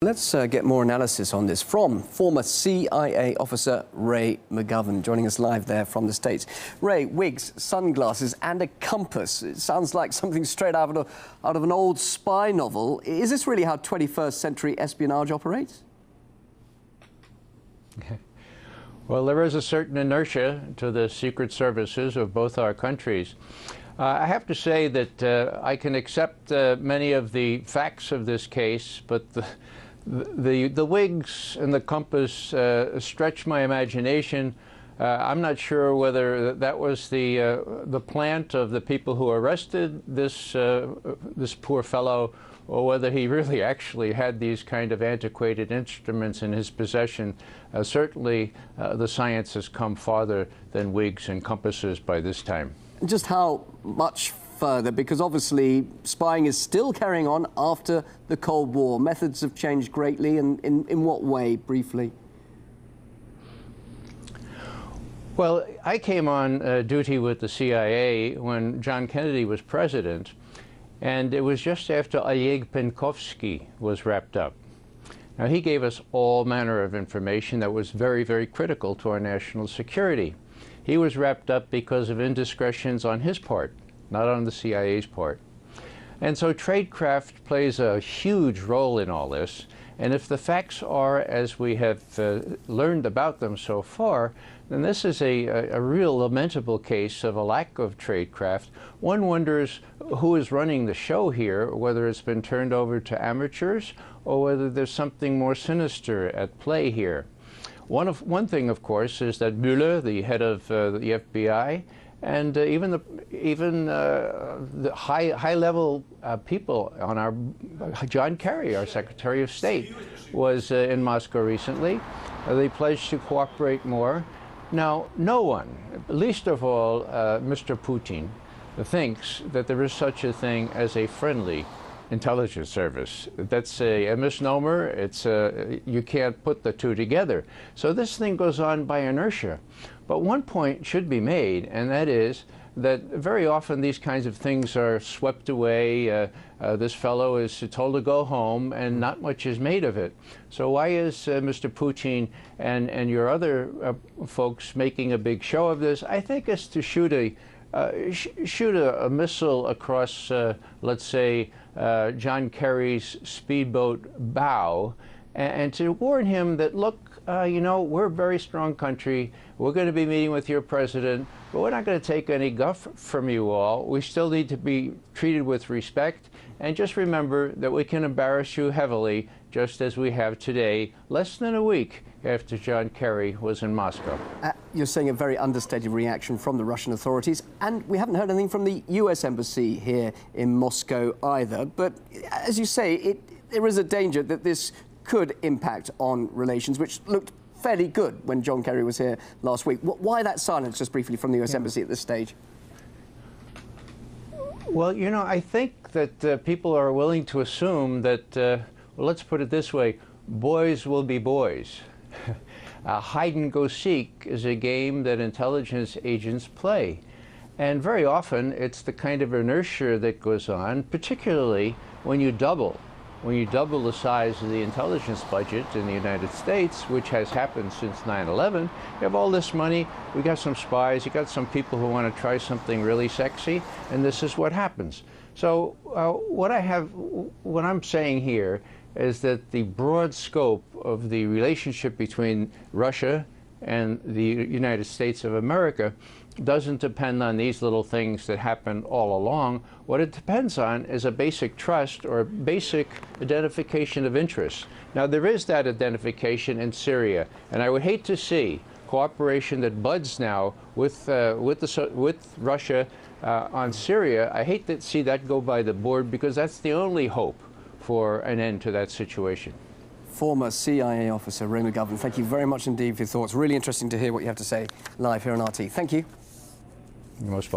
Let's get more analysis on this from former CIA officer Ray McGovern, joining us live there from the States. Ray, wigs, sunglasses and a compass. It sounds like something straight out of an old spy novel. Is this really how 21st century espionage operates? Well, there is a certain inertia to the secret services of both our countries. I have to say that I can accept many of the facts of this case, but the wigs and the compass stretch my imagination. I'm not sure whether that was the plant of the people who arrested this poor fellow, or whether he really actually had these kind of antiquated instruments in his possession. Certainly, the science has come farther than wigs and compasses by this time. Just how much further? Because obviously spying is still carrying on after the Cold War. Methods have changed greatly, and in what way, briefly? Well, I came on duty with the CIA when John Kennedy was president, and it was just after Oleg Penkovsky was wrapped up. Now, he gave us all manner of information that was very, very critical to our national security. He was wrapped up because of indiscretions on his part, not on the CIA's part. And so tradecraft plays a huge role in all this. And if the facts are as we have learned about them so far, then this is a real lamentable case of a lack of tradecraft. One wonders who is running the show here, whether it's been turned over to amateurs or whether there's something more sinister at play here. One thing, of course, is that Mueller, the head of the FBI, and even the high-level people on our John Kerry, our Secretary of State, was in Moscow recently. They pledged to cooperate more. Now, no one, least of all Mr. Putin, thinks that there is such a thing as a friendly intelligence service. That's a misnomer. It's you can't put the two together. So this thing goes on by inertia. But one point should be made, and that is that very often these kinds of things are swept away. This fellow is told to go home, and not much is made of it. So why is Mr. Putin and your other folks making a big show of this? I think it's to shoot a missile across, let's say, John Kerry's speedboat bow, and to warn him that, look, you know, we're a very strong country. We're going to be meeting with your president, but we're not going to take any guff from you all. We still need to be treated with respect. And just remember that we can embarrass you heavily, just as we have today, less than a week after John Kerry was in Moscow. You're saying a very understated reaction from the Russian authorities, and we haven't heard anything from the US Embassy here in Moscow either. But as you say, there is a danger that this could impact on relations, which looked fairly good when John Kerry was here last week. Why that silence, just briefly, from the US Embassy at this stage? Well, you know, I think that people are willing to assume that, well, let's put it this way, boys will be boys. Hide and go seek is a game that intelligence agents play. And very often it's the kind of inertia that goes on, particularly when you double the size of the intelligence budget in the United States, which has happened since 9/11. You have all this money, we got some spies, you got some people who want to try something really sexy, and this is what happens. So what I'm saying here is that the broad scope of the relationship between Russia and the United States of America doesn't depend on these little things that happen all along. What it depends on is a basic trust or a basic identification of interests. Now, there is that identification in Syria, and I would hate to see cooperation that buds now with Russia on Syria. I hate to see that go by the board, because that's the only hope for an end to that situation. Former CIA officer Ray McGovern, thank you very much indeed for your thoughts. Really interesting to hear what you have to say live here on RT. Thank you. You're most welcome.